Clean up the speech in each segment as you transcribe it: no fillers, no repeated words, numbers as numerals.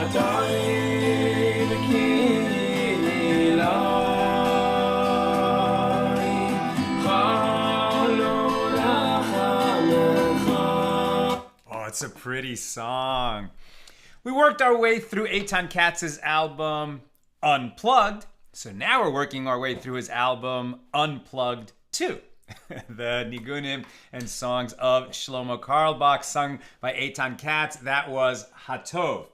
It's a pretty song. We worked our way through Eitan Katz's album Unplugged, so now we're working our way through his album Unplugged 2. The Nigunim and songs of Shlomo Carlebach, sung by Eitan Katz. That was Hatov.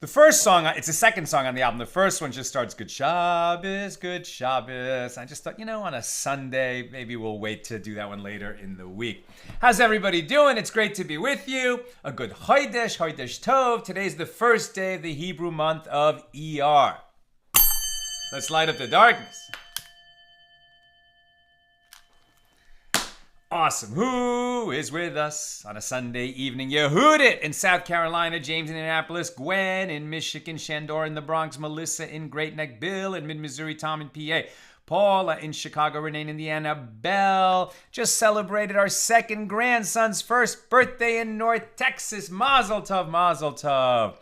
The first song, it's the second song on the album. The first one just starts, Good Shabbos, Good Shabbos. I just thought, on a Sunday, maybe we'll wait to do that one later in the week. How's everybody doing? It's great to be with you. A good Chodesh Tov. Today's the first day of the Hebrew month of ER. Let's light up the darkness. Awesome. Who is with us on a Sunday evening? Yehudit in South Carolina, James in Indianapolis, Gwen in Michigan, Shandor in the Bronx, Melissa in Great Neck, Bill in Mid-Missouri, Tom in PA, Paula in Chicago, Renee in Indiana, Belle just celebrated our second grandson's first birthday in North Texas. Mazel tov, mazel tov.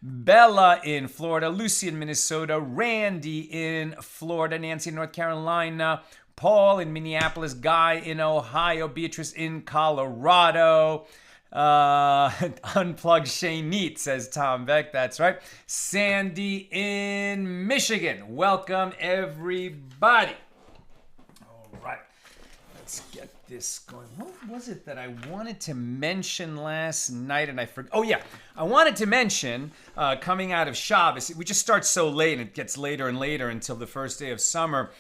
Bella in Florida, Lucy in Minnesota, Randy in Florida, Nancy in North Carolina, Paul in Minneapolis, Guy in Ohio, Beatrice in Colorado, Unplugged Shanit, says Tom Beck, that's right. Sandy in Michigan. Welcome, everybody. All right, let's get this going. What was it that I wanted to mention last night and I forgot? Oh, yeah. I wanted to mention, coming out of Shabbos, we just start so late and it gets later and later until the first day of summer.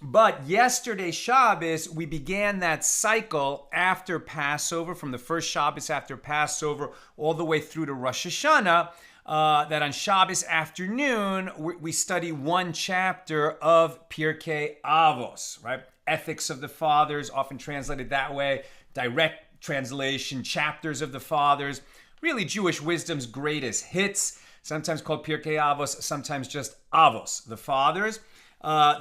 But yesterday, Shabbos, we began that cycle after Passover, from the first Shabbos after Passover all the way through to Rosh Hashanah, that on Shabbos afternoon, we study one chapter of Pirkei Avos, right? Ethics of the Fathers, often translated that way, direct translation, chapters of the Fathers, really Jewish wisdom's greatest hits, sometimes called Pirkei Avos, sometimes just Avos, the Fathers.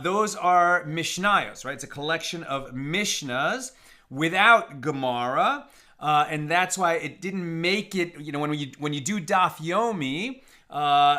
Those are Mishnayos, right? It's a collection of Mishnas without Gemara, and that's why it didn't make it, when you do Daf Yomi,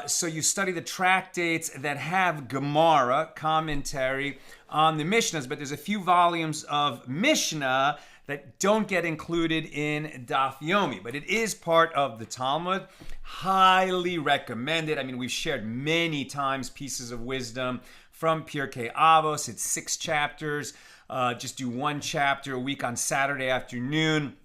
so you study the tractates that have Gemara, commentary on the Mishnas, but there's a few volumes of Mishnah that don't get included in Daf Yomi, but it is part of the Talmud. Highly recommended. I mean, we've shared many times pieces of wisdom from Pirkei Avos. It's 6 chapters. Just do one chapter a week on Saturday afternoon.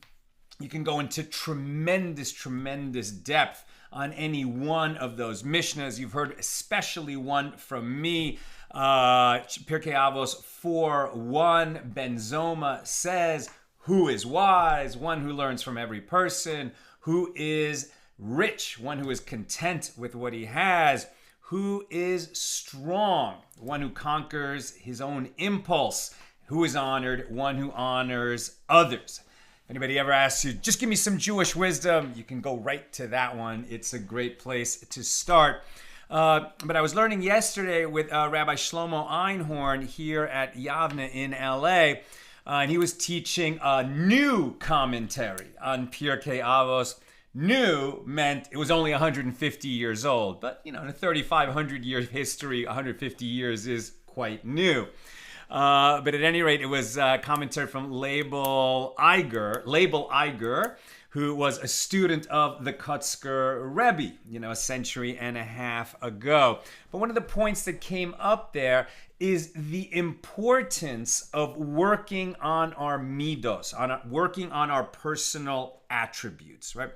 You can go into tremendous, tremendous depth on any one of those Mishnas. You've heard especially one from me. Pirkei Avos 4:1. Ben Zoma says, who is wise? One who learns from every person. Who is rich? One who is content with what he has. Who is strong? One who conquers his own impulse. Who is honored? One who honors others. If anybody ever asks you, just give me some Jewish wisdom, you can go right to that one. It's a great place to start. But I was learning yesterday with Rabbi Shlomo Einhorn here at Yavne in LA, and he was teaching a new commentary on Pirkei Avos. New meant it was only 150 years old, but in a 3,500 year history, 150 years is quite new. But at any rate, it was a commentary from Label Iger, who was a student of the Kotzker Rebbe, a century and a half ago. But one of the points that came up there is the importance of working on our midos, working on our personal attributes, right?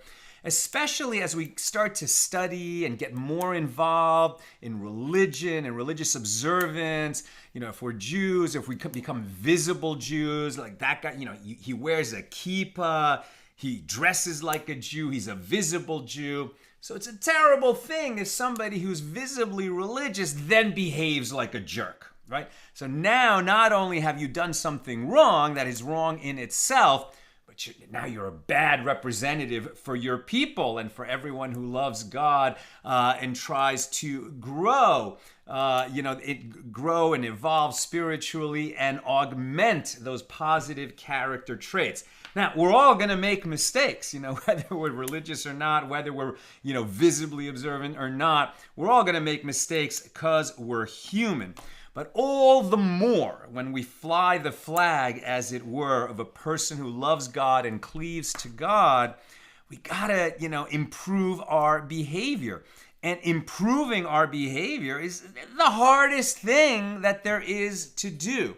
Especially as we start to study and get more involved in religion and religious observance. If we're Jews, if we become visible Jews, like that guy, he wears a kippah, he dresses like a Jew, he's a visible Jew. So it's a terrible thing if somebody who's visibly religious then behaves like a jerk, right? So now not only have you done something wrong that is wrong in itself, but now you're a bad representative for your people and for everyone who loves God and tries to grow. Grow and evolve spiritually and augment those positive character traits. Now, we're all going to make mistakes, whether we're religious or not, whether we're, visibly observant or not. We're all going to make mistakes because we're human. But all the more when we fly the flag, as it were, of a person who loves God and cleaves to God, we got to, improve our behavior. And improving our behavior is the hardest thing that there is to do.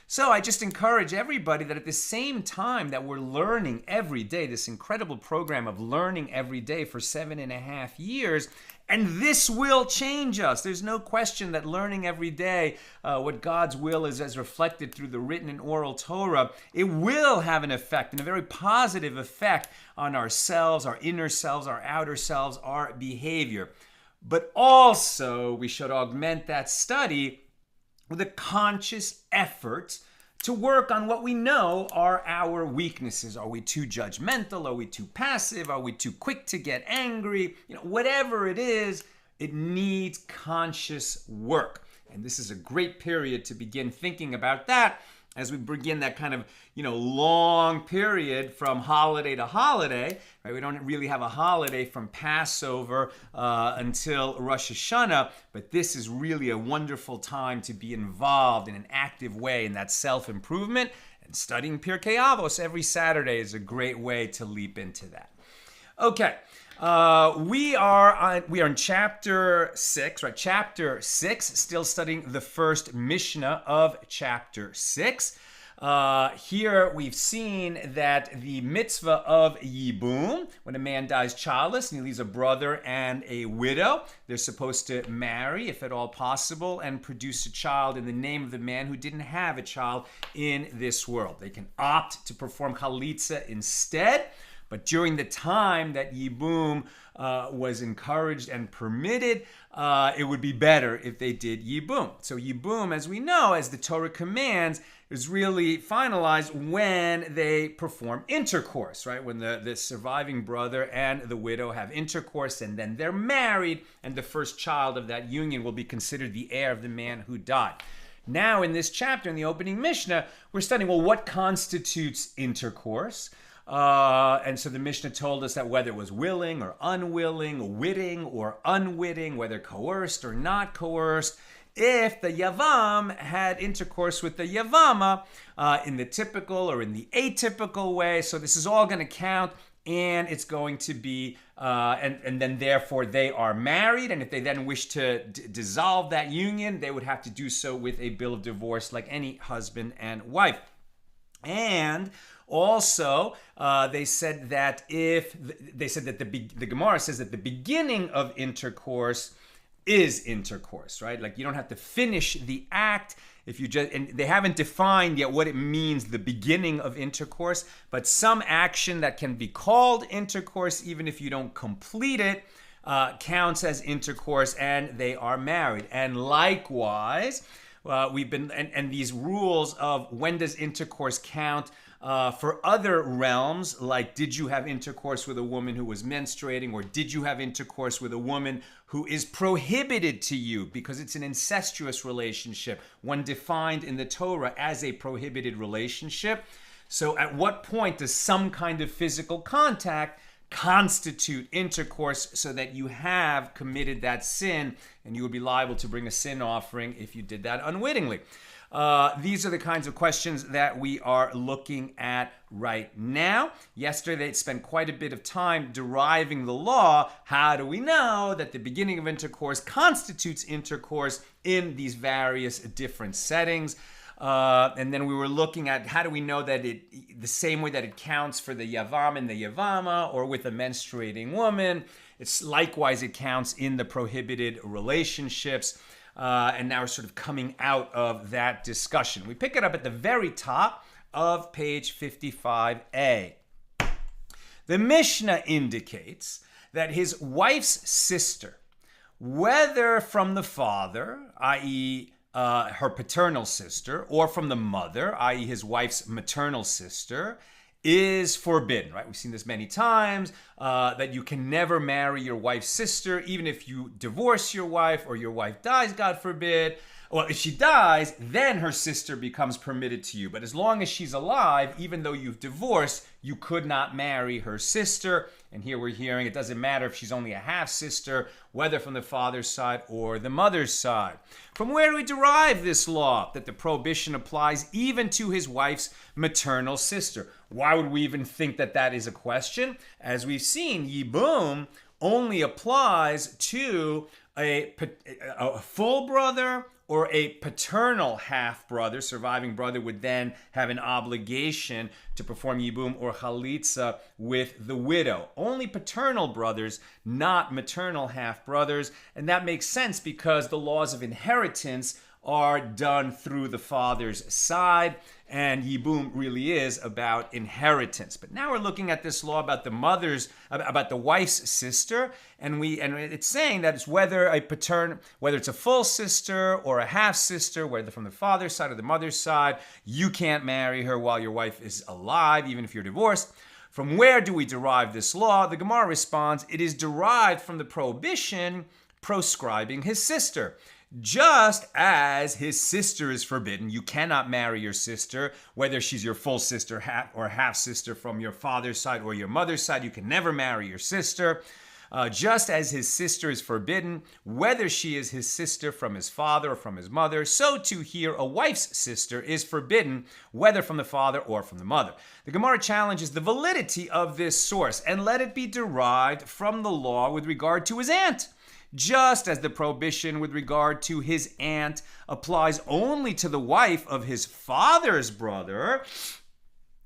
So I just encourage everybody that at the same time that we're learning every day, this incredible program of learning every day for 7.5 years, and this will change us. There's no question that learning every day what God's will is as reflected through the written and oral Torah, it will have an effect, and a very positive effect on ourselves, our inner selves, our outer selves, our behavior. But also, we should augment that study with a conscious effort to work on what we know are our weaknesses. Are we too judgmental? Are we too passive? Are we too quick to get angry? Whatever it is, it needs conscious work. And this is a great period to begin thinking about that as we begin that kind of, long period from holiday to holiday, right? We don't really have a holiday from Passover until Rosh Hashanah, but this is really a wonderful time to be involved in an active way in that self-improvement, and studying Pirkei Avos every Saturday is a great way to leap into that. Okay. We are in chapter 6, right? Chapter 6, still studying the first Mishna of chapter 6. Here we've seen that the mitzvah of Yibum, when a man dies childless and he leaves a brother and a widow, they're supposed to marry, if at all possible, and produce a child in the name of the man who didn't have a child in this world. They can opt to perform chalitza instead. But during the time that Yibum was encouraged and permitted, it would be better if they did Yibum. So Yibum, as we know, as the Torah commands, is really finalized when they perform intercourse, right? When the surviving brother and the widow have intercourse, and then they're married, and the first child of that union will be considered the heir of the man who died. Now, in this chapter, in the opening Mishnah, we're studying, what constitutes intercourse? And so the Mishnah told us that whether it was willing or unwilling, witting or unwitting, whether coerced or not coerced, if the Yavam had intercourse with the Yevama in the typical or in the atypical way. So this is all going to count, and it's going to be, and then therefore they are married. And if they then wish to dissolve that union, they would have to do so with a bill of divorce like any husband and wife. And also, they said that the Gemara says that the beginning of intercourse is intercourse, right? Like you don't have to finish the act if you just, and they haven't defined yet what it means, the beginning of intercourse, but some action that can be called intercourse, even if you don't complete it, counts as intercourse, and they are married. And likewise, we've been, and these rules of when does intercourse count for other realms, like did you have intercourse with a woman who was menstruating, or did you have intercourse with a woman who is prohibited to you because it's an incestuous relationship, one defined in the Torah as a prohibited relationship. So at what point does some kind of physical contact constitute intercourse so that you have committed that sin, and you would be liable to bring a sin offering if you did that unwittingly? These are the kinds of questions that we are looking at right now. Yesterday, they spent quite a bit of time deriving the law. How do we know that the beginning of intercourse constitutes intercourse in these various different settings? And then we were looking at how do we know that the same way that it counts for the Yavam and the Yavama, or with a menstruating woman, it's likewise it counts in the prohibited relationships. And now we're sort of coming out of that discussion. We pick it up at the very top of page 55a. The Mishnah indicates that his wife's sister, whether from the father, i.e., her paternal sister, or from the mother, i.e., his wife's maternal sister, is forbidden, right? We've seen this many times, that you can never marry your wife's sister, even if you divorce your wife or your wife dies, God forbid. Well, if she dies, then her sister becomes permitted to you. But as long as she's alive, even though you've divorced, you could not marry her sister. And here we're hearing it doesn't matter if she's only a half-sister, whether from the father's side or the mother's side. From where do we derive this law that the prohibition applies even to his wife's maternal sister? Why would we even think that that is a question? As we've seen, yibum only applies to a full brother or a paternal half-brother. Surviving brother would then have an obligation to perform yibum or chalitza with the widow. Only paternal brothers, not maternal half-brothers. And that makes sense because the laws of inheritance are done through the father's side, and yibum really is about inheritance. But now we're looking at this law about the wife's sister, and it's saying that it's whether it's a full sister or a half sister, whether from the father's side or the mother's side, you can't marry her while your wife is alive, even if you're divorced. From where do we derive this law? The Gemara responds, it is derived from the prohibition proscribing his sister. Just as his sister is forbidden, you cannot marry your sister, whether she's your full sister or half sister from your father's side or your mother's side. You can never marry your sister. Just as his sister is forbidden, whether she is his sister from his father or from his mother, so too here a wife's sister is forbidden, whether from the father or from the mother. The Gemara challenges the validity of this source and let it be derived from the law with regard to his aunt. Just as the prohibition with regard to his aunt applies only to the wife of his father's brother,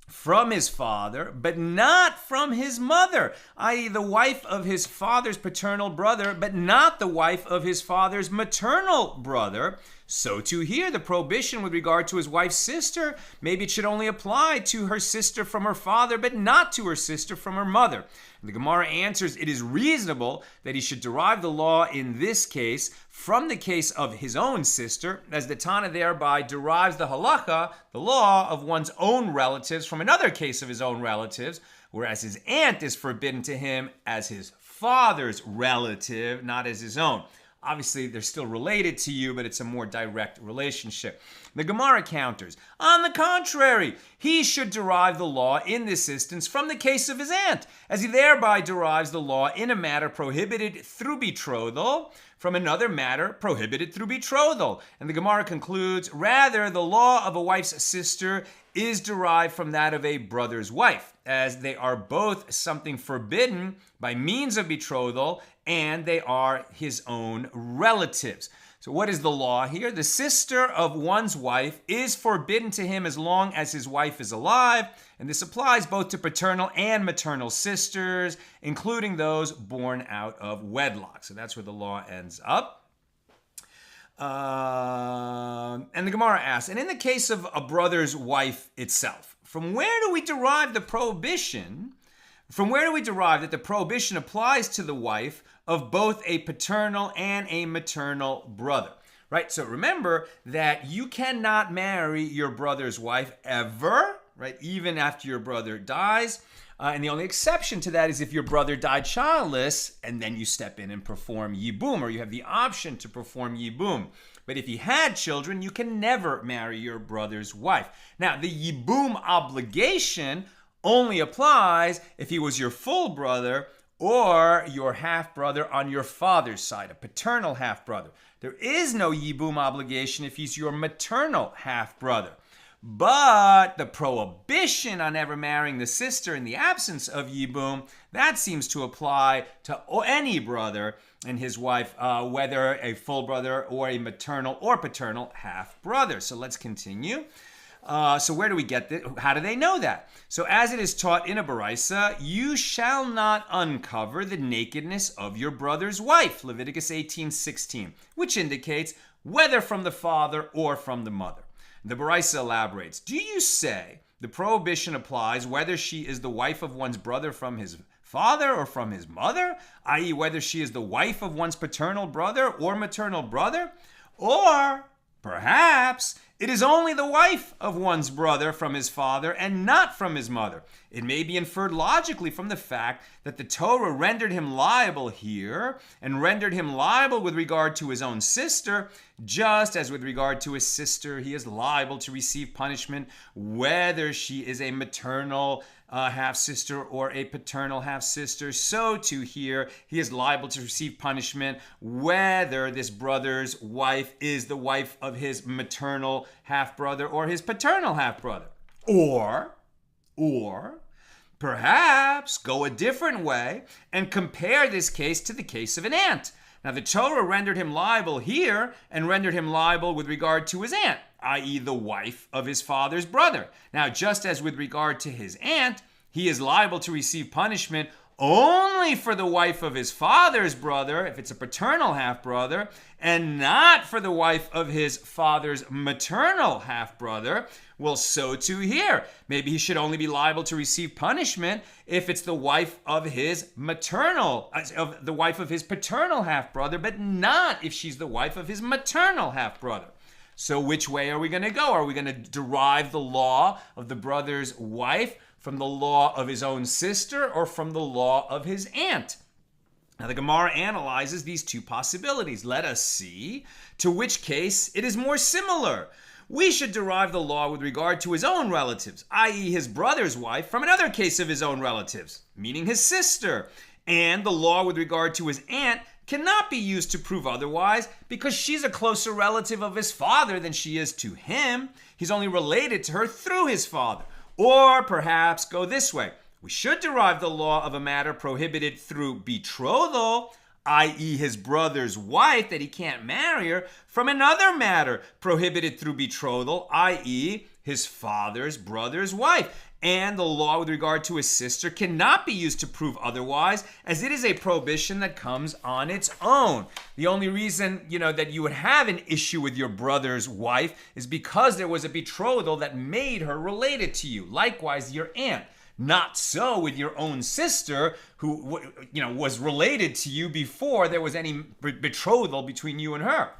from his father, but not from his mother, i.e. the wife of his father's paternal brother, but not the wife of his father's maternal brother, so too here the prohibition with regard to his wife's sister, maybe it should only apply to her sister from her father, but not to her sister from her mother. The Gemara answers, it is reasonable that he should derive the law in this case from the case of his own sister, as the Tana thereby derives the halacha, the law of one's own relatives, from another case of his own relatives, whereas his aunt is forbidden to him as his father's relative, not as his own. Obviously, they're still related to you, but it's a more direct relationship. The Gemara counters, on the contrary, he should derive the law in this instance from the case of his aunt, as he thereby derives the law in a matter prohibited through betrothal from another matter prohibited through betrothal. And the Gemara concludes, rather, the law of a wife's sister is derived from that of a brother's wife, as they are both something forbidden by means of betrothal, and they are his own relatives. So what is the law here? The sister of one's wife is forbidden to him as long as his wife is alive, and this applies both to paternal and maternal sisters, including those born out of wedlock. So that's where the law ends up. And the Gemara asks, and in the case of a brother's wife itself, from where do we derive the prohibition? From where do we derive that the prohibition applies to the wife of both a paternal and a maternal brother? Right? So remember that you cannot marry your brother's wife ever, right? Even after your brother dies. And the only exception to that is if your brother died childless, and then you step in and perform yibum, or you have the option to perform yibum. But if he had children, you can never marry your brother's wife. Now, the yibum obligation only applies if he was your full brother or your half-brother on your father's side, a paternal half-brother. There is no yibum obligation if he's your maternal half-brother. But the prohibition on ever marrying the sister in the absence of yibum, that seems to apply to any brother and his wife, whether a full brother or a maternal or paternal half-brother. So let's continue. So where do we get this? How do they know that? So as it is taught in a Baraisa, you shall not uncover the nakedness of your brother's wife, Leviticus 18:16, which indicates whether from the father or from the mother. The Baraisa elaborates, do you say the prohibition applies whether she is the wife of one's brother from his father or from his mother, i.e. whether she is the wife of one's paternal brother or maternal brother? Or perhaps It is only the wife of one's brother from his father and not from his mother. It may be inferred logically from the fact that the Torah rendered him liable here and rendered him liable with regard to his own sister, just as with regard to his sister, he is liable to receive punishment whether she is a maternal half-sister or a paternal half-sister. So too here, he is liable to receive punishment whether this brother's wife is the wife of his maternal half-brother or his paternal half-brother. Or perhaps go a different way and compare this case to the case of an aunt. Now, the Torah rendered him liable here and rendered him liable with regard to his aunt, i.e. the wife of his father's brother. Now, just as with regard to his aunt, he is liable to receive punishment only for the wife of his father's brother, if it's a paternal half-brother, and not for the wife of his father's maternal half-brother. Well, so too here. Maybe he should only be liable to receive punishment if it's the wife of his paternal half-brother, but not if she's the wife of his maternal half-brother. So which way are we going to go? Are we going to derive the law of the brother's wife from the law of his own sister or from the law of his aunt? Now, the Gemara analyzes these two possibilities. Let us see to which case it is more similar. We should derive the law with regard to his own relatives, i.e. his brother's wife, from another case of his own relatives, meaning his sister. And the law with regard to his aunt cannot be used to prove otherwise because she's a closer relative of his father than she is to him. He's only related to her through his father. Or perhaps go this way. We should derive the law of a matter prohibited through betrothal, i.e. his brother's wife, that he can't marry her, from another matter prohibited through betrothal, i.e. his father's brother's wife. And the law with regard to his sister cannot be used to prove otherwise, as it is a prohibition that comes on its own. The only reason, that you would have an issue with your brother's wife is because there was a betrothal that made her related to you. Likewise, your aunt. Not so with your own sister, who was related to you before there was any betrothal between you and her.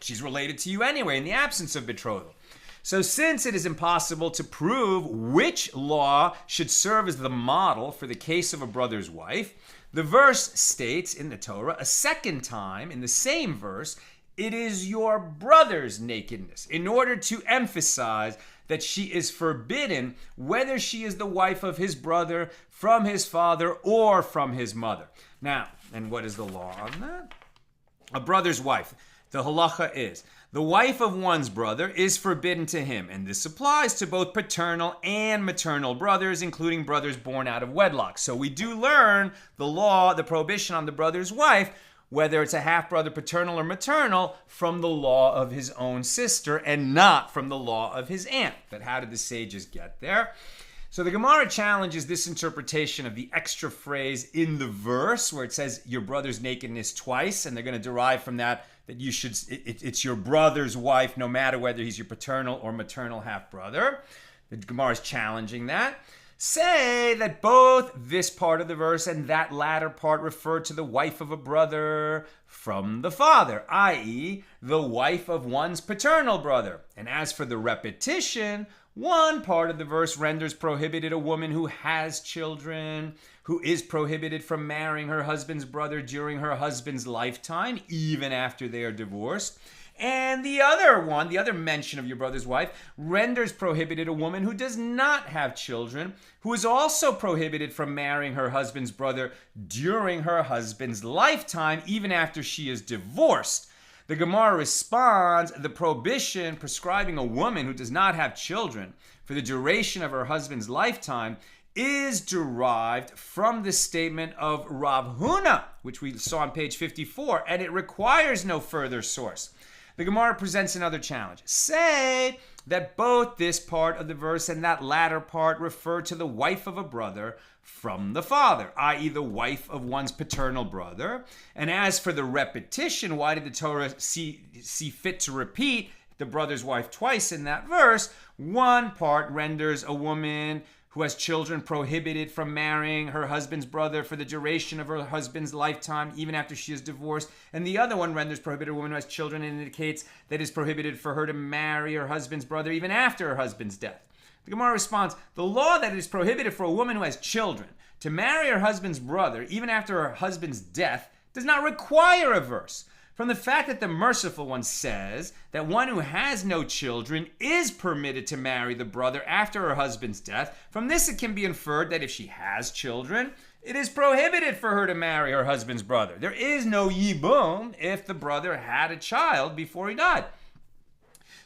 She's related to you anyway in the absence of betrothal. So since it is impossible to prove which law should serve as the model for the case of a brother's wife, the verse states in the Torah a second time in the same verse, it is your brother's nakedness, in order to emphasize that she is forbidden whether she is the wife of his brother from his father or from his mother. Now, and what is the law on that? A brother's wife. The halacha is, the wife of one's brother is forbidden to him, and this applies to both paternal and maternal brothers, including brothers born out of wedlock. So we do learn the law, the prohibition on the brother's wife, whether it's a half-brother paternal or maternal, from the law of his own sister and not from the law of his aunt. But how did the sages get there? So the Gemara challenges this interpretation of the extra phrase in the verse where it says your brother's nakedness twice, and they're going to derive from that you should, it's your brother's wife no matter whether he's your paternal or maternal half-brother. The Gemara is challenging that. Say that both this part of the verse and that latter part refer to the wife of a brother from the father, i.e. the wife of one's paternal brother. And as for the repetition, one part of the verse renders prohibited a woman who has children, who is prohibited from marrying her husband's brother during her husband's lifetime, even after they are divorced. And the other mention of your brother's wife renders prohibited a woman who does not have children, who is also prohibited from marrying her husband's brother during her husband's lifetime, even after she is divorced. The Gemara responds, the prohibition prescribing a woman who does not have children for the duration of her husband's lifetime is derived from the statement of Rav Huna, which we saw on page 54, and it requires no further source. The Gemara presents another challenge. Say that both this part of the verse and that latter part refer to the wife of a brother from the father, i.e. the wife of one's paternal brother. And as for the repetition, why did the Torah see fit to repeat the brother's wife twice in that verse? One part renders a woman who has children prohibited from marrying her husband's brother for the duration of her husband's lifetime, even after she is divorced. And the other one renders prohibited a woman who has children and indicates that it is prohibited for her to marry her husband's brother even after her husband's death. The Gemara responds, the law that it is prohibited for a woman who has children to marry her husband's brother even after her husband's death does not require a verse. From the fact that the Merciful One says that one who has no children is permitted to marry the brother after her husband's death, from this it can be inferred that if she has children, it is prohibited for her to marry her husband's brother. There is no yibum if the brother had a child before he died.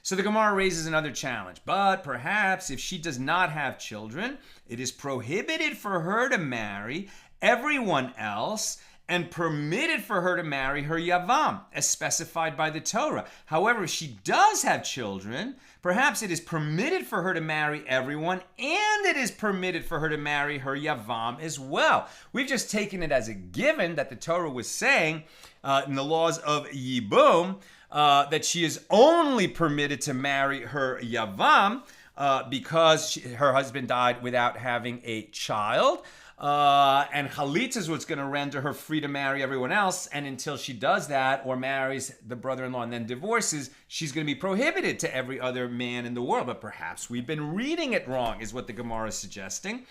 So the Gemara raises another challenge. But perhaps if she does not have children, it is prohibited for her to marry everyone else and permitted for her to marry her Yavam, as specified by the Torah. However, if she does have children, perhaps it is permitted for her to marry everyone, and it is permitted for her to marry her Yavam as well. We've just taken it as a given that the Torah was saying in the laws of Yibum that she is only permitted to marry her Yavam because her husband died without having a child. And chalitza is what's going to render her free to marry everyone else. And until she does that or marries the brother-in-law and then divorces, she's going to be prohibited to every other man in the world. But perhaps we've been reading it wrong, is what the Gemara is suggesting.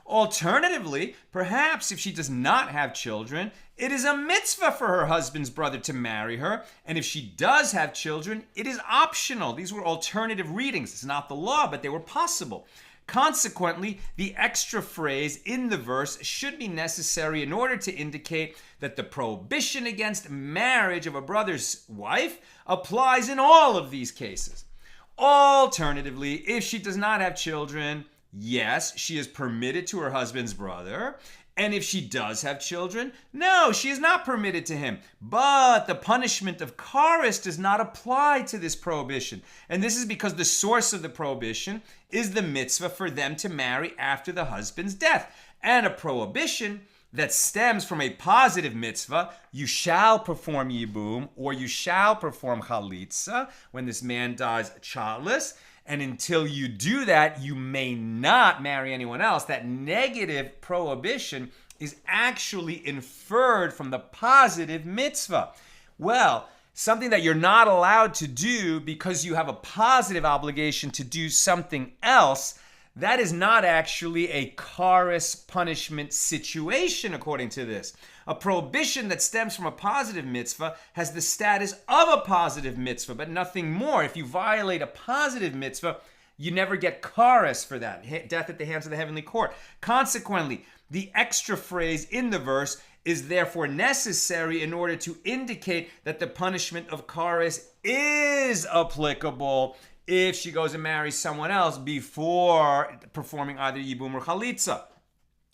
Alternatively, perhaps if she does not have children, it is a mitzvah for her husband's brother to marry her. And if she does have children, it is optional. These were alternative readings. It's not the law, but they were possible. Consequently, the extra phrase in the verse should be necessary in order to indicate that the prohibition against marriage of a brother's wife applies in all of these cases. Alternatively, if she does not have children, yes, she is permitted to her husband's brother. And if she does have children, no, she is not permitted to him. But the punishment of Karis does not apply to this prohibition. And this is because the source of the prohibition is the mitzvah for them to marry after the husband's death. And a prohibition that stems from a positive mitzvah, you shall perform yibum, or you shall perform chalitza, when this man dies childless. And until you do that, you may not marry anyone else. That negative prohibition is actually inferred from the positive mitzvah. Well, something that you're not allowed to do because you have a positive obligation to do something else, that is not actually a karis punishment situation, according to this. A prohibition that stems from a positive mitzvah has the status of a positive mitzvah, but nothing more. If you violate a positive mitzvah, you never get karis for that, death at the hands of the heavenly court. Consequently, the extra phrase in the verse is therefore necessary in order to indicate that the punishment of karis is applicable if she goes and marries someone else before performing either yibum or chalitza.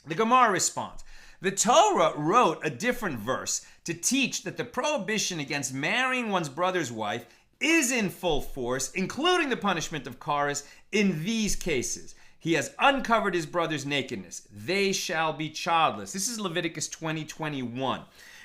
The Gemara responds, the Torah wrote a different verse to teach that the prohibition against marrying one's brother's wife is in full force, including the punishment of karis in these cases. He has uncovered his brother's nakedness. They shall be childless. This is Leviticus 20:21.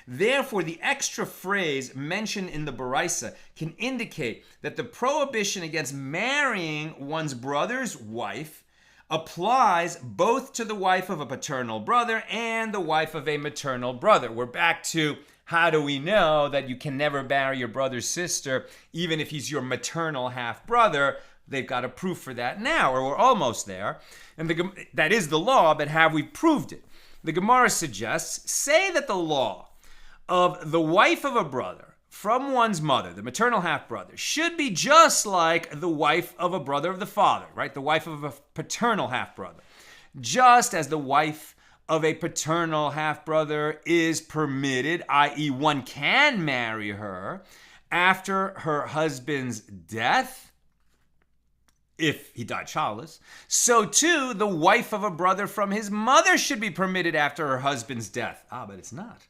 Therefore, the extra phrase mentioned in the Baraisa can indicate that the prohibition against marrying one's brother's wife applies both to the wife of a paternal brother and the wife of a maternal brother. We're back to, how do we know that you can never marry your brother's sister, even if he's your maternal half-brother? They've got a proof for that now, or we're almost there. And that is the law, but have we proved it? The Gemara suggests, say that the law of the wife of a brother from one's mother, the maternal half-brother, should be just like the wife of a brother of the father, right? The wife of a paternal half-brother. Just as the wife of a paternal half-brother is permitted, i.e. one can marry her after her husband's death, if he died childless, so too the wife of a brother from his mother should be permitted after her husband's death. But it's not.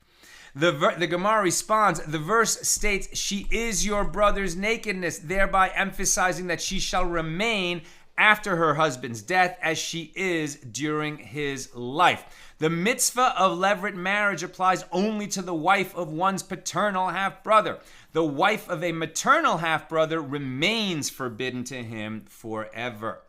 The Gemara responds, the verse states, she is your brother's nakedness, thereby emphasizing that she shall remain after her husband's death as she is during his life. The mitzvah of levirate marriage applies only to the wife of one's paternal half-brother. The wife of a maternal half-brother remains forbidden to him forever.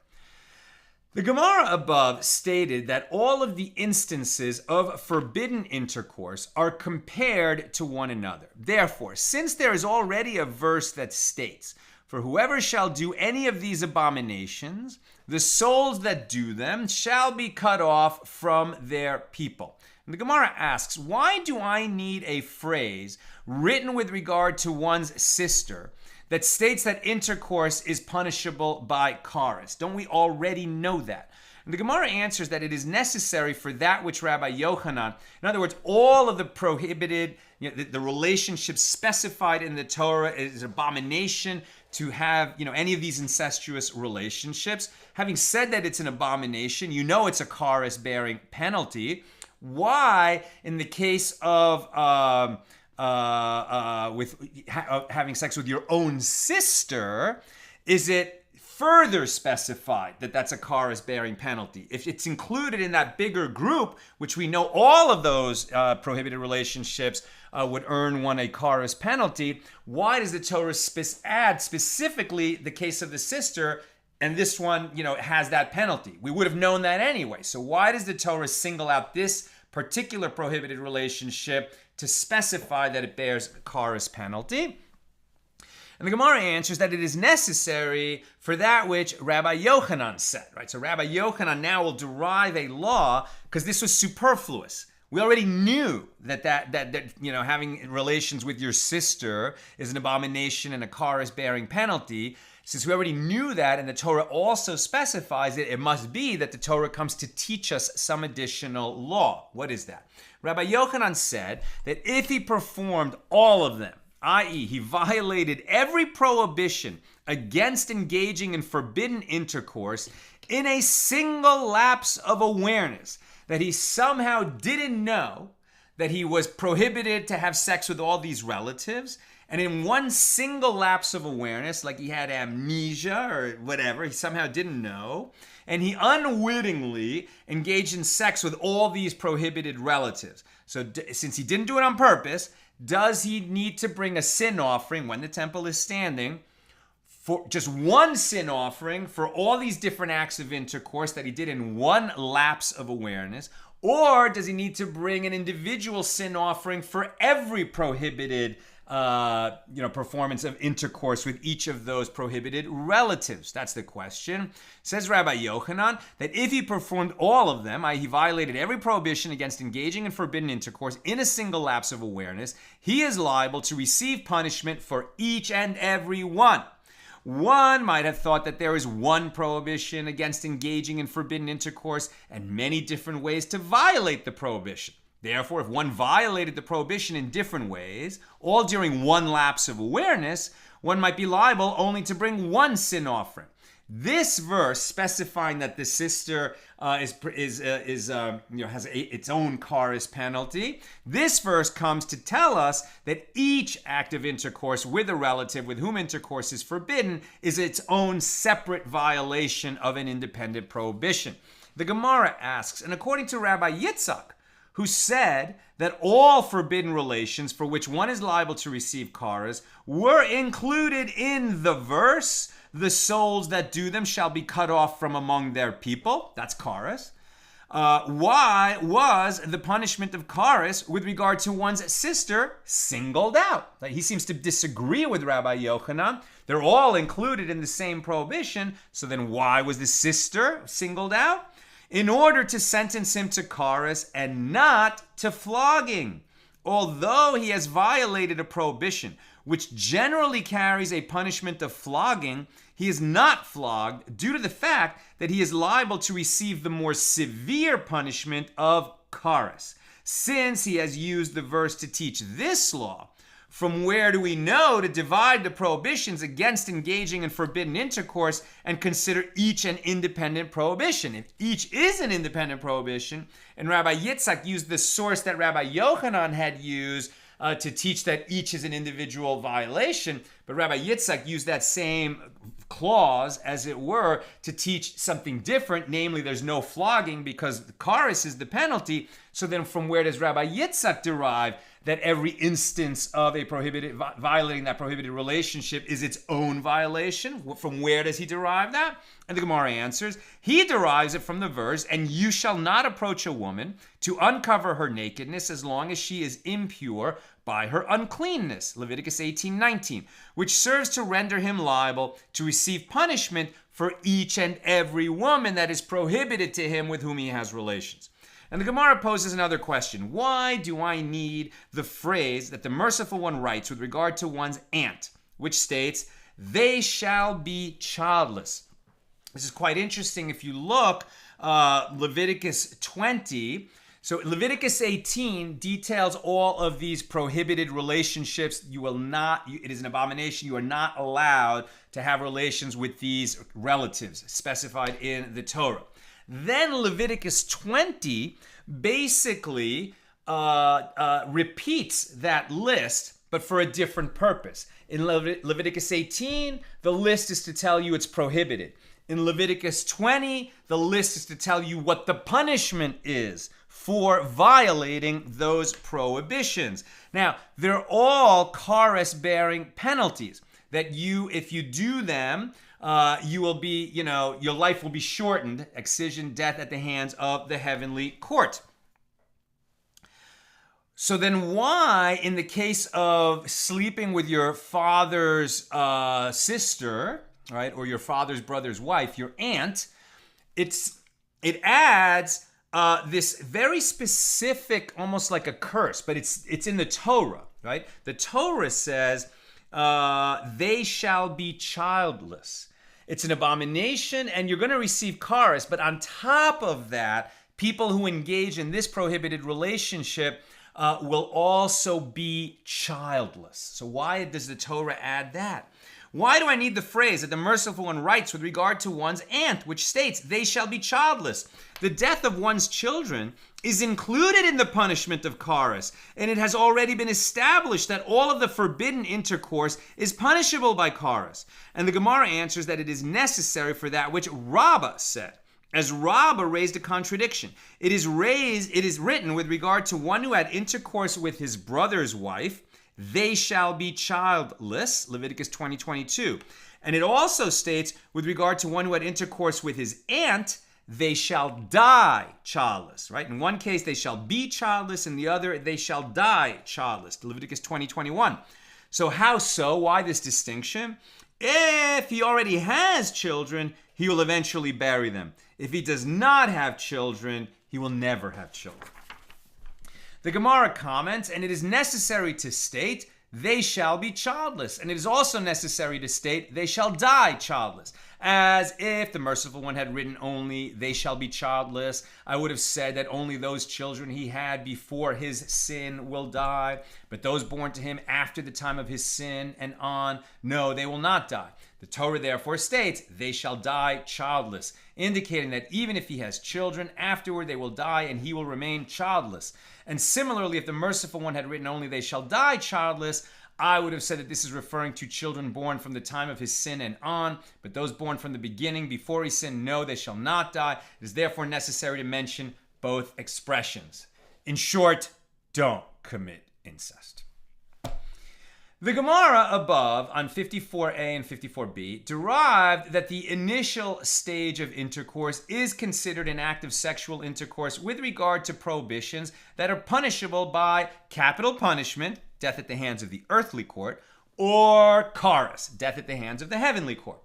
The Gemara above stated that all of the instances of forbidden intercourse are compared to one another. Therefore, since there is already a verse that states, "For whoever shall do any of these abominations, the souls that do them shall be cut off from their people." And the Gemara asks, why do I need a phrase written with regard to one's sister that states that intercourse is punishable by charis? Don't we already know that? And the Gemara answers that it is necessary for that which Rabbi Yochanan, in other words, all of the prohibited, the relationships specified in the Torah is abomination to have, any of these incestuous relationships. Having said that it's an abomination, it's a charis bearing penalty. Why, in the case of having sex with your own sister, is it further specified that that's a charis bearing penalty? If it's included in that bigger group, which we know all of those prohibited relationships would earn one a charis penalty, why does the Torah add specifically the case of the sister, and this one, has that penalty? We would have known that anyway. So why does the Torah single out this particular prohibited relationship to specify that it bears a charis penalty? And the Gemara answers that it is necessary for that which Rabbi Yochanan said, right? So Rabbi Yochanan now will derive a law because this was superfluous. We already knew that having relations with your sister is an abomination and a charis bearing penalty. Since we already knew that, and the Torah also specifies it, it must be that the Torah comes to teach us some additional law. What is that? Rabbi Yochanan said that if he performed all of them, i.e., he violated every prohibition against engaging in forbidden intercourse in a single lapse of awareness, that he somehow didn't know that he was prohibited to have sex with all these relatives, and in one single lapse of awareness, like he had amnesia or whatever, he somehow didn't know, and he unwittingly engaged in sex with all these prohibited relatives. So since he didn't do it on purpose, does he need to bring a sin offering when the temple is standing, for just one sin offering for all these different acts of intercourse that he did in one lapse of awareness? Or does he need to bring an individual sin offering for every prohibited performance of intercourse with each of those prohibited relatives? That's the question. Says Rabbi Yochanan that if he performed all of them, i.e. he violated every prohibition against engaging in forbidden intercourse in a single lapse of awareness, he is liable to receive punishment for each and every one. One might have thought that there is one prohibition against engaging in forbidden intercourse and many different ways to violate the prohibition. Therefore, if one violated the prohibition in different ways, all during one lapse of awareness, one might be liable only to bring one sin offering. This verse specifying that the sister has its own charis penalty. This verse comes to tell us that each act of intercourse with a relative with whom intercourse is forbidden is its own separate violation of an independent prohibition. The Gemara asks, and according to Rabbi Yitzchak, who said that all forbidden relations for which one is liable to receive charis were included in the verse, "The souls that do them shall be cut off from among their people." That's charis. Why was the punishment of charis with regard to one's sister singled out? He seems to disagree with Rabbi Yochanan. They're all included in the same prohibition, so then why was the sister singled out? In order to sentence him to charis and not to flogging. Although he has violated a prohibition, which generally carries a punishment of flogging, he is not flogged due to the fact that he is liable to receive the more severe punishment of charis. Since he has used the verse to teach this law, from where do we know to divide the prohibitions against engaging in forbidden intercourse and consider each an independent prohibition? If each is an independent prohibition, and Rabbi Yitzchak used the source that Rabbi Yochanan had used to teach that each is an individual violation, but Rabbi Yitzchak used that same clause, as it were, to teach something different, namely there's no flogging because the charis is the penalty. So then from where does Rabbi Yitzchak derive that every instance of a violating that prohibited relationship is its own violation? From where does he derive that? And the Gemara answers, he derives it from the verse, and you shall not approach a woman to uncover her nakedness as long as she is impure by her uncleanness, Leviticus 18:19, which serves to render him liable to receive punishment for each and every woman that is prohibited to him with whom he has relations. And the Gemara poses another question. Why do I need the phrase that the Merciful One writes with regard to one's aunt, which states, they shall be childless? This is quite interesting. If you look, Leviticus 20, so Leviticus 18 details all of these prohibited relationships. You will not, it is an abomination. You are not allowed to have relations with these relatives specified in the Torah. Then Leviticus 20 basically repeats that list, but for a different purpose. In Leviticus 18, the list is to tell you it's prohibited. In Leviticus 20, the list is to tell you what the punishment is for violating those prohibitions. Now, they're all chorus-bearing penalties that you, if you do them, you will be, your life will be shortened, excision, death at the hands of the heavenly court. So then why, in the case of sleeping with your father's sister, right, or your father's brother's wife, your aunt, it adds this very specific, almost like a curse, but it's in the Torah, right? The Torah says, they shall be childless. It's an abomination, and you're going to receive chorus. But on top of that, people who engage in this prohibited relationship will also be childless. So why does the Torah add that? Why do I need the phrase that the Merciful One writes with regard to one's aunt, which states, they shall be childless? The death of one's children is included in the punishment of chorus, and it has already been established that all of the forbidden intercourse is punishable by chorus. And the Gemara answers that it is necessary for that which Rabbah said. As Rabbah raised a contradiction, it is written with regard to one who had intercourse with his brother's wife, they shall be childless, Leviticus 20:22. And it also states, with regard to one who had intercourse with his aunt, they shall die childless, right? In one case, they shall be childless. In the other, they shall die childless, Leviticus 20:21. So how so? Why this distinction? If he already has children, he will eventually bury them. If he does not have children, he will never have children. The Gemara comments, and it is necessary to state, they shall be childless. And it is also necessary to state, they shall die childless. As if the Merciful One had written only, they shall be childless, I would have said that only those children he had before his sin will die. But those born to him after the time of his sin and on, no, they will not die. The Torah therefore states, they shall die childless, indicating that even if he has children, afterward they will die and he will remain childless. And similarly, if the Merciful One had written only, they shall die childless, I would have said that this is referring to children born from the time of his sin and on, but those born from the beginning, before he sinned, no, they shall not die. It is therefore necessary to mention both expressions. In short, don't commit incest. The Gemara above on 54a and 54b derived that the initial stage of intercourse is considered an act of sexual intercourse with regard to prohibitions that are punishable by capital punishment, death at the hands of the earthly court, or charis, death at the hands of the heavenly court.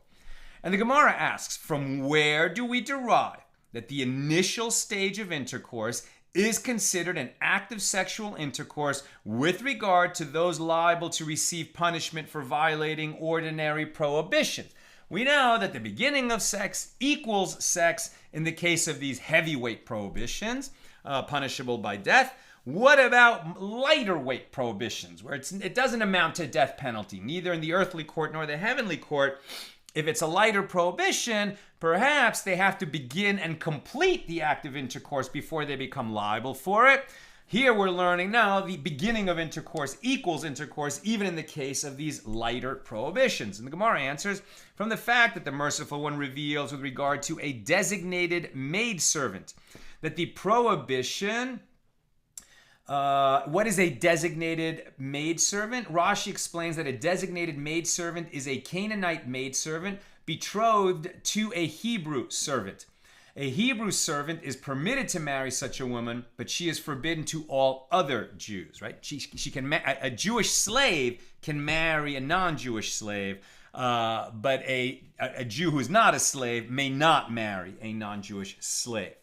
And the Gemara asks, from where do we derive that the initial stage of intercourse is considered an act of sexual intercourse with regard to those liable to receive punishment for violating ordinary prohibitions? We know that the beginning of sex equals sex in the case of these heavyweight prohibitions, punishable by death. What about lighter weight prohibitions, where it doesn't amount to death penalty, neither in the earthly court nor the heavenly court? If it's a lighter prohibition, perhaps they have to begin and complete the act of intercourse before they become liable for it. Here we're learning now the beginning of intercourse equals intercourse, even in the case of these lighter prohibitions. And the Gemara answers from the fact that the Merciful One reveals with regard to a designated maidservant that the prohibition What is a designated maidservant? Rashi explains that a designated maidservant is a Canaanite maidservant betrothed to a Hebrew servant. A Hebrew servant is permitted to marry such a woman, but she is forbidden to all other Jews, right? She can a Jewish slave can marry a non-Jewish slave, but a Jew who is not a slave may not marry a non-Jewish slave.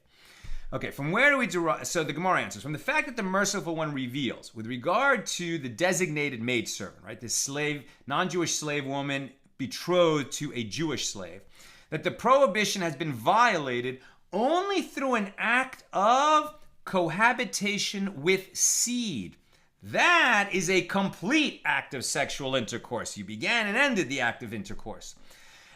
Okay, from where do we derive? So the Gemara answers, from the fact that the Merciful One reveals, with regard to the designated maidservant, right, this slave, non-Jewish slave woman betrothed to a Jewish slave, that the prohibition has been violated only through an act of cohabitation with seed. That is a complete act of sexual intercourse. You began and ended the act of intercourse.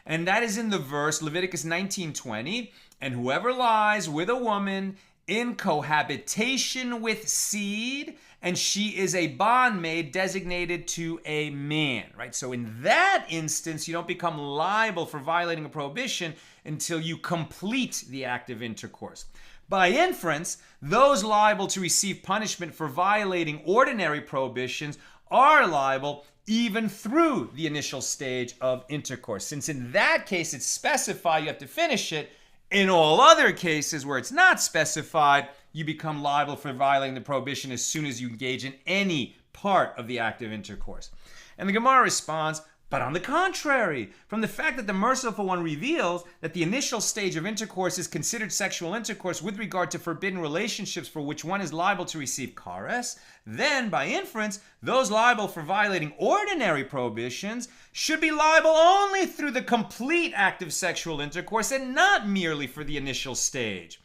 And that is in the verse, Leviticus 19:20, and whoever lies with a woman in cohabitation with seed, and she is a bondmaid designated to a man, right? So in that instance, you don't become liable for violating a prohibition until you complete the act of intercourse. By inference, those liable to receive punishment for violating ordinary prohibitions are liable even through the initial stage of intercourse. Since in that case it's specified, you have to finish it. In all other cases where it's not specified, you become liable for violating the prohibition as soon as you engage in any part of the act of intercourse. And the Gemara responds, but on the contrary, from the fact that the Merciful One reveals that the initial stage of intercourse is considered sexual intercourse with regard to forbidden relationships for which one is liable to receive kares, then by inference, those liable for violating ordinary prohibitions should be liable only through the complete act of sexual intercourse and not merely for the initial stage.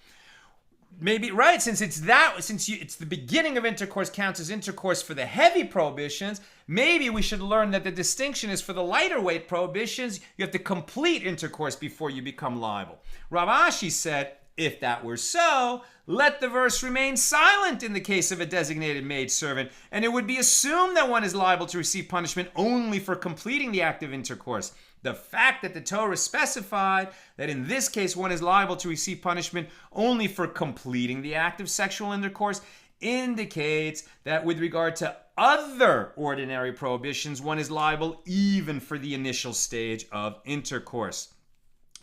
Maybe, right, since it's the beginning of intercourse counts as intercourse for the heavy prohibitions, maybe we should learn that the distinction is for the lighter weight prohibitions, you have to complete intercourse before you become liable. Rav Ashi said, if that were so, let the verse remain silent in the case of a designated maidservant, and it would be assumed that one is liable to receive punishment only for completing the act of intercourse. The fact that the Torah specified that in this case one is liable to receive punishment only for completing the act of sexual intercourse indicates that with regard to other ordinary prohibitions, one is liable even for the initial stage of intercourse.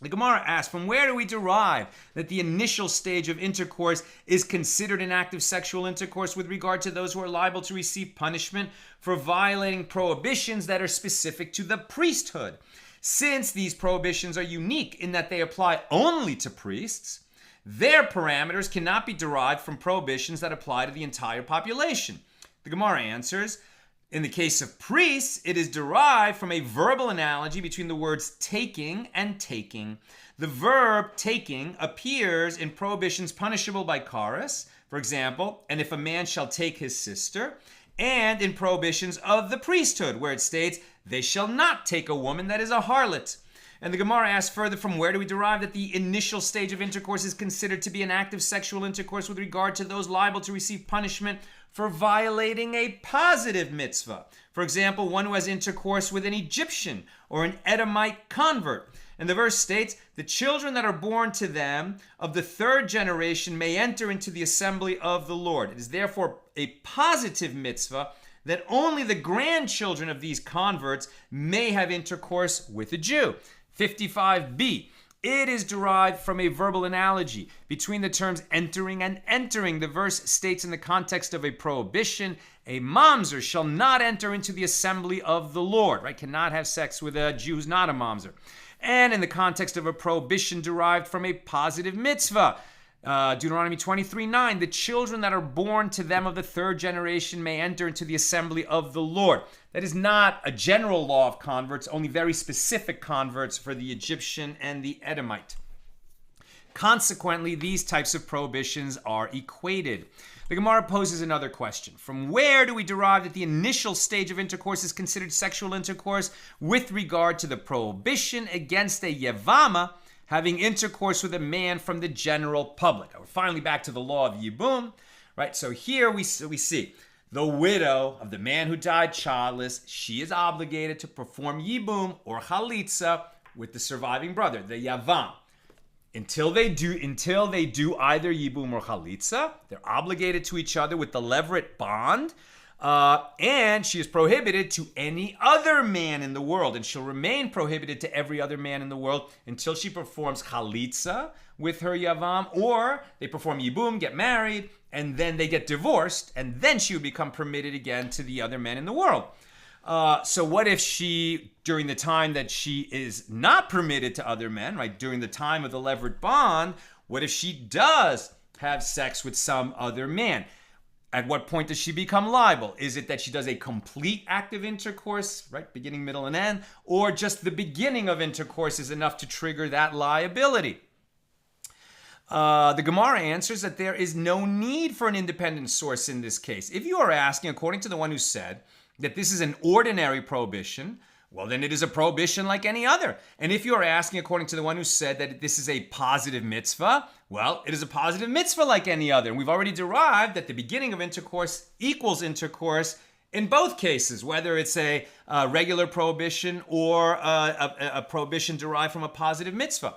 The Gemara asks, from where do we derive that the initial stage of intercourse is considered an act of sexual intercourse with regard to those who are liable to receive punishment for violating prohibitions that are specific to the priesthood? Since these prohibitions are unique in that they apply only to priests, their parameters cannot be derived from prohibitions that apply to the entire population. The Gemara answers, in the case of priests, it is derived from a verbal analogy between the words taking and taking. The verb taking appears in prohibitions punishable by kares, for example, and if a man shall take his sister, and in prohibitions of the priesthood, where it states, they shall not take a woman that is a harlot. And the Gemara asks further, from where do we derive that the initial stage of intercourse is considered to be an act of sexual intercourse with regard to those liable to receive punishment for violating a positive mitzvah? For example, one who has intercourse with an Egyptian or an Edomite convert. And the verse states, the children that are born to them of the third generation may enter into the assembly of the Lord. It is therefore a positive mitzvah that only the grandchildren of these converts may have intercourse with a Jew. 55b. It is derived from a verbal analogy between the terms entering and entering. The verse states in the context of a prohibition, a mamzer shall not enter into the assembly of the Lord, right? Cannot have sex with a Jew who's not a mamzer. And in the context of a prohibition derived from a positive mitzvah, Deuteronomy 23:9, the children that are born to them of the third generation may enter into the assembly of the Lord. That is not a general law of converts, only very specific converts for the Egyptian and the Edomite. Consequently, these types of prohibitions are equated. The Gemara poses another question. From where do we derive that the initial stage of intercourse is considered sexual intercourse with regard to the prohibition against a Yevama having intercourse with a man from the general public? We're finally back to the law of Yibum, right? So here we see the widow of the man who died childless, she is obligated to perform Yibum or Chalitza with the surviving brother, the Yavam. Until they do either yibum or chalitza, they're obligated to each other with the levirate bond, and she is prohibited to any other man in the world, and she'll remain prohibited to every other man in the world until she performs chalitza with her yavam, or they perform yibum, get married, and then they get divorced, and then she would become permitted again to the other men in the world. So what if she, during the time that she is not permitted to other men, right, during the time of the levirate bond, what if she does have sex with some other man? At what point does she become liable? Is it that she does a complete act of intercourse, right, beginning, middle, and end, or just the beginning of intercourse is enough to trigger that liability? The Gemara answers that there is no need for an independent source in this case. If you are asking, according to the one who said that this is an ordinary prohibition, well, then it is a prohibition like any other. And if you are asking, according to the one who said that this is a positive mitzvah, well, it is a positive mitzvah like any other. And we've already derived that the beginning of intercourse equals intercourse in both cases, whether it's a regular prohibition or a prohibition derived from a positive mitzvah.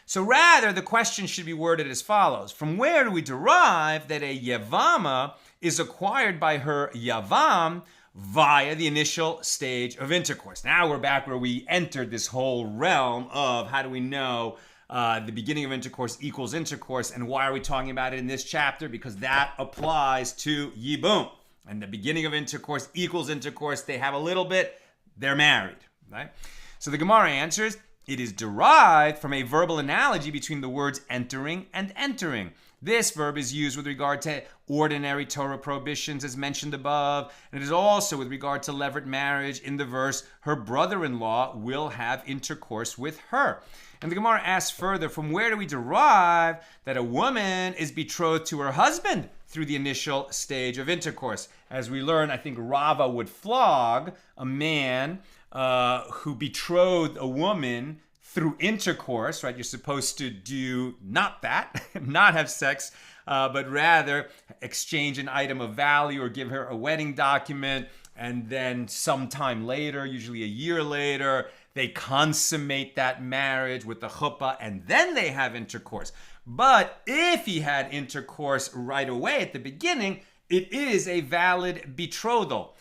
So rather, the question should be worded as follows. From where do we derive that a yevama is acquired by her yavam via the initial stage of intercourse? Now we're back where we entered this whole realm of how do we know the beginning of intercourse equals intercourse, and why are we talking about it in this chapter? Because that applies to yibum. And the beginning of intercourse equals intercourse. They have a little bit, they're married, right? So the Gemara answers, it is derived from a verbal analogy between the words entering and entering. This verb is used with regard to ordinary Torah prohibitions as mentioned above, and it is also with regard to levirate marriage in the verse, her brother-in-law will have intercourse with her. And the Gemara asks further, from where do we derive that a woman is betrothed to her husband through the initial stage of intercourse? As we learn, I think Rava would flog a man who betrothed a woman through intercourse, right? You're supposed to do not that, not have sex, but rather exchange an item of value or give her a wedding document. And then sometime later, usually a year later, they consummate that marriage with the chuppah, and then they have intercourse. But if he had intercourse right away at the beginning, it is a valid betrothal.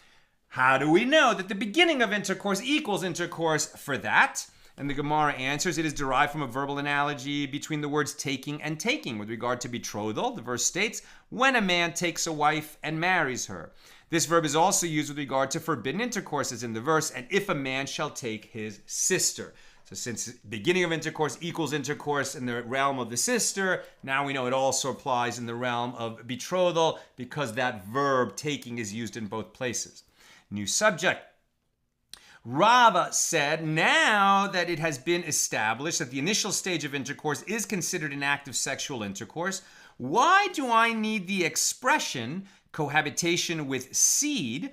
How do we know that the beginning of intercourse equals intercourse for that? And the Gemara answers, it is derived from a verbal analogy between the words taking and taking. With regard to betrothal, the verse states, when a man takes a wife and marries her. This verb is also used with regard to forbidden intercourse as in the verse, and if a man shall take his sister. So since beginning of intercourse equals intercourse in the realm of the sister, now we know it also applies in the realm of betrothal because that verb taking is used in both places. New subject. Rava said, now that it has been established that the initial stage of intercourse is considered an act of sexual intercourse, why do I need the expression cohabitation with seed,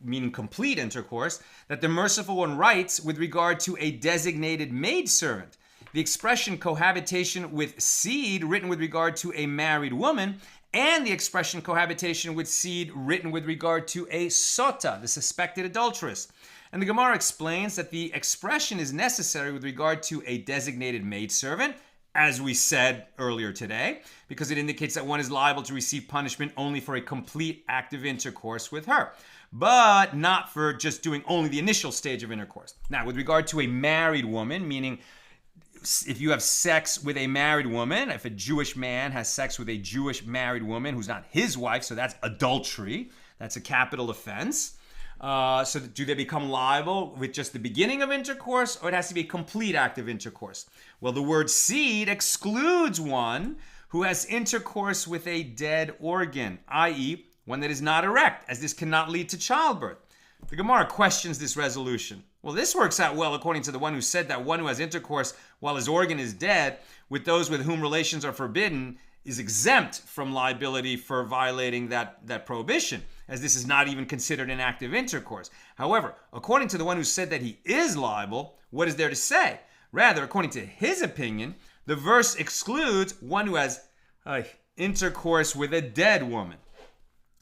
meaning complete intercourse, that the merciful one writes with regard to a designated maidservant? The expression cohabitation with seed written with regard to a married woman, and the expression cohabitation with seed written with regard to a sota, the suspected adulteress. And the Gemara explains that the expression is necessary with regard to a designated maidservant, as we said earlier today, because it indicates that one is liable to receive punishment only for a complete act of intercourse with her, but not for just doing only the initial stage of intercourse. Now, with regard to a married woman, meaning if you have sex with a married woman, if a Jewish man has sex with a Jewish married woman who's not his wife, so that's adultery, that's a capital offense. So do they become liable with just the beginning of intercourse, or it has to be a complete act of intercourse? Well, the word seed excludes one who has intercourse with a dead organ, i.e., one that is not erect, as this cannot lead to childbirth. The Gemara questions this resolution. Well, this works out well according to the one who said that one who has intercourse while his organ is dead with those with whom relations are forbidden is exempt from liability for violating that prohibition, as this is not even considered an act of intercourse. However, according to the one who said that he is liable, what is there to say? Rather, according to his opinion, the verse excludes one who has intercourse with a dead woman.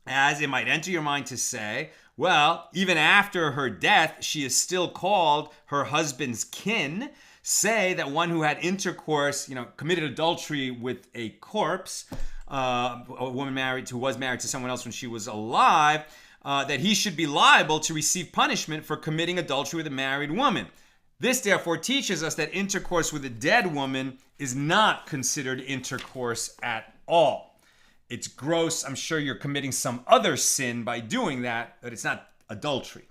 As it might enter your mind to say, well, even after her death, she is still called her husband's kin. say that one who had intercourse, committed adultery with a corpse, a woman who was married to someone else when she was alive, that he should be liable to receive punishment for committing adultery with a married woman. This therefore teaches us that intercourse with a dead woman is not considered intercourse at all. It's gross. I'm sure you're committing some other sin by doing that, but it's not adultery.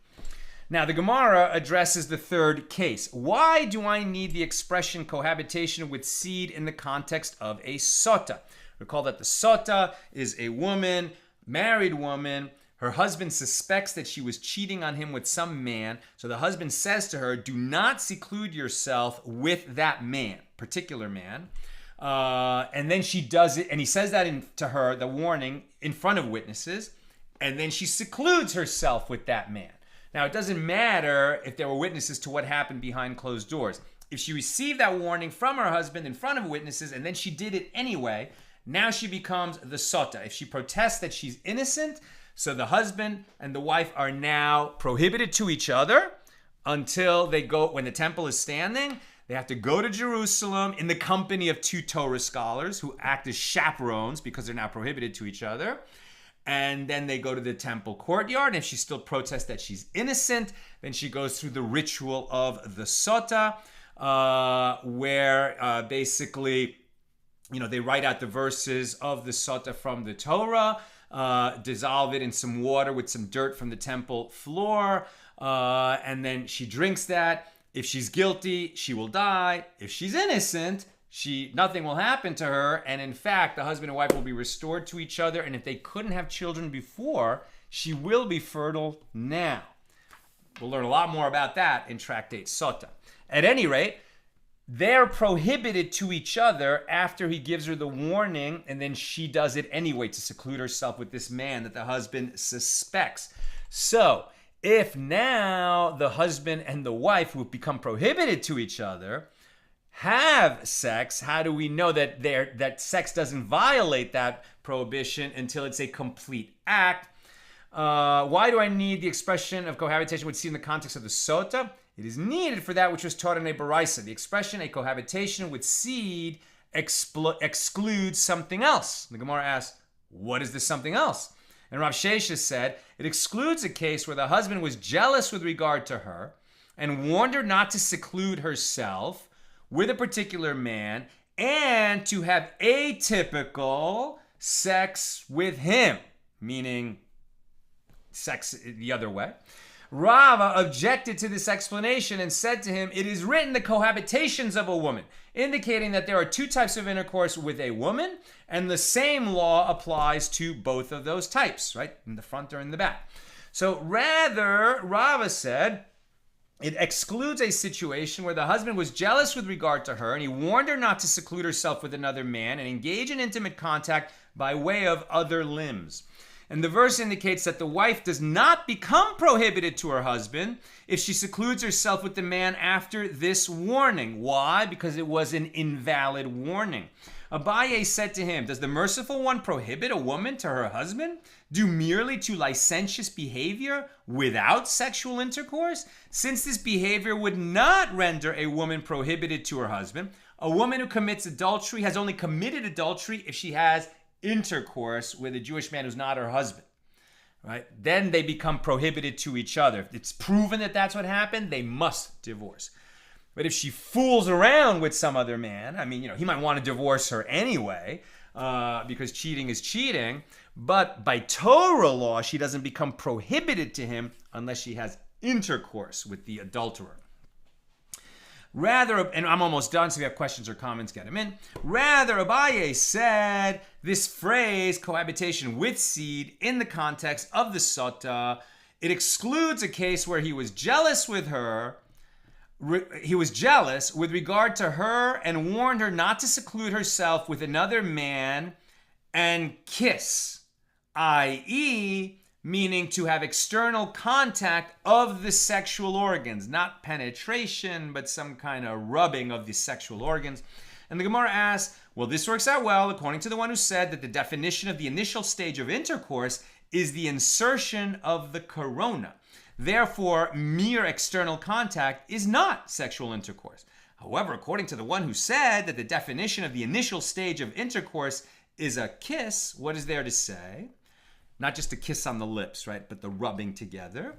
Now, the Gemara addresses the third case. Why do I need the expression cohabitation with seed in the context of a sota? Recall that the sota is a woman, married woman. Her husband suspects that she was cheating on him with some man. So the husband says to her, do not seclude yourself with that man, particular man. And then she does it, and he says that to her, the warning, in front of witnesses. And then she secludes herself with that man. Now, it doesn't matter if there were witnesses to what happened behind closed doors. If she received that warning from her husband in front of witnesses, and then she did it anyway, now she becomes the sota. If she protests that she's innocent, so the husband and the wife are now prohibited to each other until they go, when the temple is standing, they have to go to Jerusalem in the company of 2 Torah scholars who act as chaperones because they're now prohibited to each other. And then they go to the temple courtyard. And if she still protests that she's innocent, then she goes through the ritual of the sota, where basically, they write out the verses of the sota from the Torah, dissolve it in some water with some dirt from the temple floor, and then she drinks that. If she's guilty, she will die. If she's innocent, nothing will happen to her. And in fact, the husband and wife will be restored to each other. And if they couldn't have children before, she will be fertile now. We'll learn a lot more about that in Tractate Sota. At any rate, they're prohibited to each other after he gives her the warning, and then she does it anyway to seclude herself with this man that the husband suspects. So, if now the husband and the wife who have become prohibited to each other have sex, how do we know that sex doesn't violate that prohibition until it's a complete act? Why do I need the expression of cohabitation with seed in the context of the sota? It is needed for that which was taught in a baraisa. The expression, a cohabitation with seed, excludes something else. The Gemara asks, what is this something else? And Rav Sheshes said, it excludes a case where the husband was jealous with regard to her and warned her not to seclude herself with a particular man and to have atypical sex with him, meaning sex the other way. Rava objected to this explanation and said to him, it is written the cohabitations of a woman, indicating that there are 2 types of intercourse with a woman, and the same law applies to both of those types, right? In the front or in the back. So rather, Rava said, it excludes a situation where the husband was jealous with regard to her and he warned her not to seclude herself with another man and engage in intimate contact by way of other limbs. And the verse indicates that the wife does not become prohibited to her husband if she secludes herself with the man after this warning. Why? Because it was an invalid warning. Abaye said to him, does the merciful one prohibit a woman to her husband due merely to licentious behavior without sexual intercourse? Since this behavior would not render a woman prohibited to her husband, a woman who commits adultery has only committed adultery if she has intercourse with a Jewish man who's not her husband, right? Then they become prohibited to each other. If it's proven that that's what happened, they must divorce. But if she fools around with some other man, he might want to divorce her anyway, because cheating is cheating. But by Torah law, she doesn't become prohibited to him unless she has intercourse with the adulterer. Rather, and I'm almost done, so if you have questions or comments, get them in. Rather, Abaye said this phrase, cohabitation with seed, in the context of the sota, it excludes a case where he was jealous with her. He was jealous with regard to her and warned her not to seclude herself with another man and kiss, i.e., meaning to have external contact of the sexual organs, not penetration, but some kind of rubbing of the sexual organs. And the Gemara asks, well, this works out well according to the one who said that the definition of the initial stage of intercourse is the insertion of the corona. Therefore, mere external contact is not sexual intercourse. However, according to the one who said that the definition of the initial stage of intercourse is a kiss, what is there to say? Not just a kiss on the lips, right? But the rubbing together.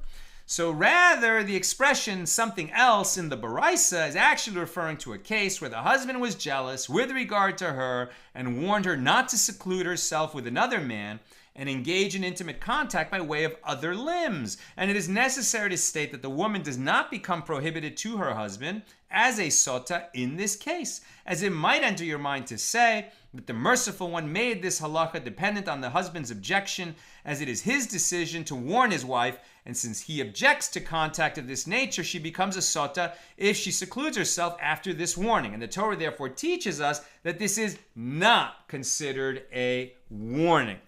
So rather, the expression something else in the Baraisa is actually referring to a case where the husband was jealous with regard to her and warned her not to seclude herself with another man and engage in intimate contact by way of other limbs. And it is necessary to state that the woman does not become prohibited to her husband as a sota in this case, as it might enter your mind to say that the merciful one made this halacha dependent on the husband's objection, as it is his decision to warn his wife, and since he objects to contact of this nature, she becomes a sota if she secludes herself after this warning. And the Torah therefore teaches us that this is not considered a warning.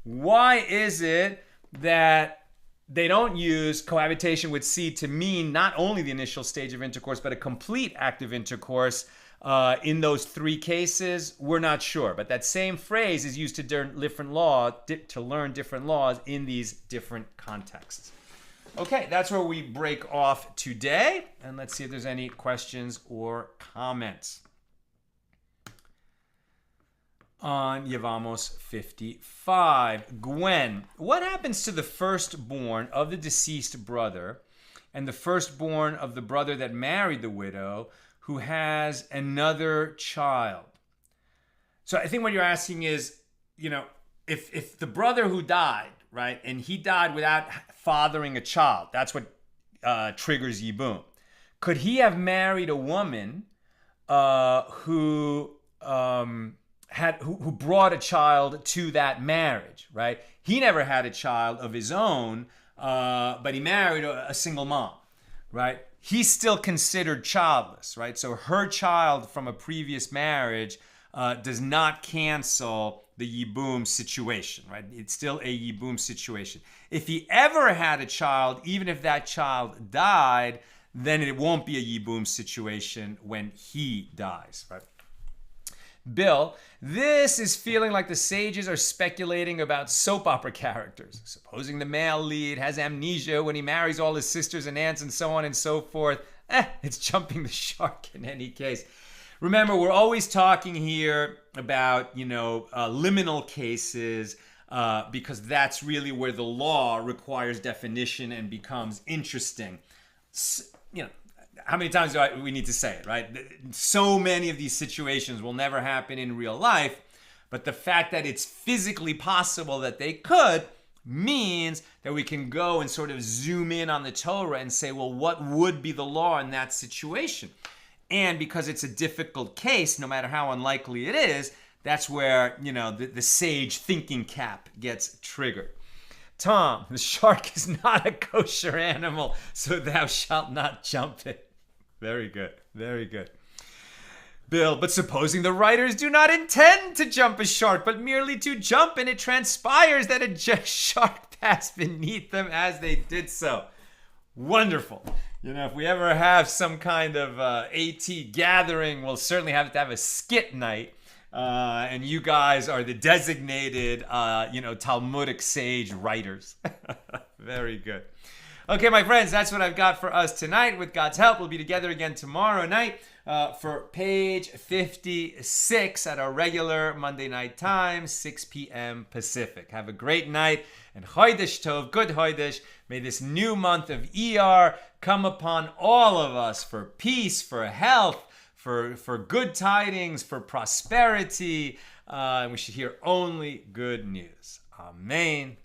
Why is it that they don't use cohabitation with seed to mean not only the initial stage of intercourse, but a complete act of intercourse in those three cases? We're not sure. But that same phrase is used to learn different laws in these different contexts. Okay, that's where we break off today. And let's see if there's any questions or comments on Yevamos 55. Gwen, what happens to the firstborn of the deceased brother and the firstborn of the brother that married the widow who has another child? So I think what you're asking is, if the brother who died, right, and he died without fathering a child, that's what triggers Yibum. Could he have married a woman who brought a child to that marriage, right? He never had a child of his own, but he married a single mom, right? He's still considered childless, right? So her child from a previous marriage does not cancel the Yibum situation, right? It's still a Yibum situation. If he ever had a child, even if that child died, then it won't be a Yibum situation when he dies, right? Bill, this is feeling like the sages are speculating about soap opera characters. Supposing the male lead has amnesia when he marries all his sisters and aunts and so on and so forth. It's jumping the shark in any case. Remember, we're always talking here about, liminal cases because that's really where the law requires definition and becomes interesting. How many times do we need to say it, right? So many of these situations will never happen in real life, but the fact that it's physically possible that they could means that we can go and sort of zoom in on the Torah and say, well, what would be the law in that situation? And because it's a difficult case, no matter how unlikely it is, that's where, the sage thinking cap gets triggered. Tom, the shark is not a kosher animal, so thou shalt not jump it. Very good. Very good. Bill, but supposing the writers do not intend to jump a shark, but merely to jump, and it transpires that a shark passed beneath them as they did so. Wonderful. If we ever have some kind of AT gathering, we'll certainly have to have a skit night. And you guys are the designated, Talmudic sage writers. Very good. Okay, my friends, that's what I've got for us tonight. With God's help, we'll be together again tomorrow night for page 56 at our regular Monday night time, 6 p.m. Pacific. Have a great night and Chodesh Tov, good Chodesh. May this new month of ER come upon all of us for peace, for health, for good tidings, for prosperity. We should hear only good news. Amen.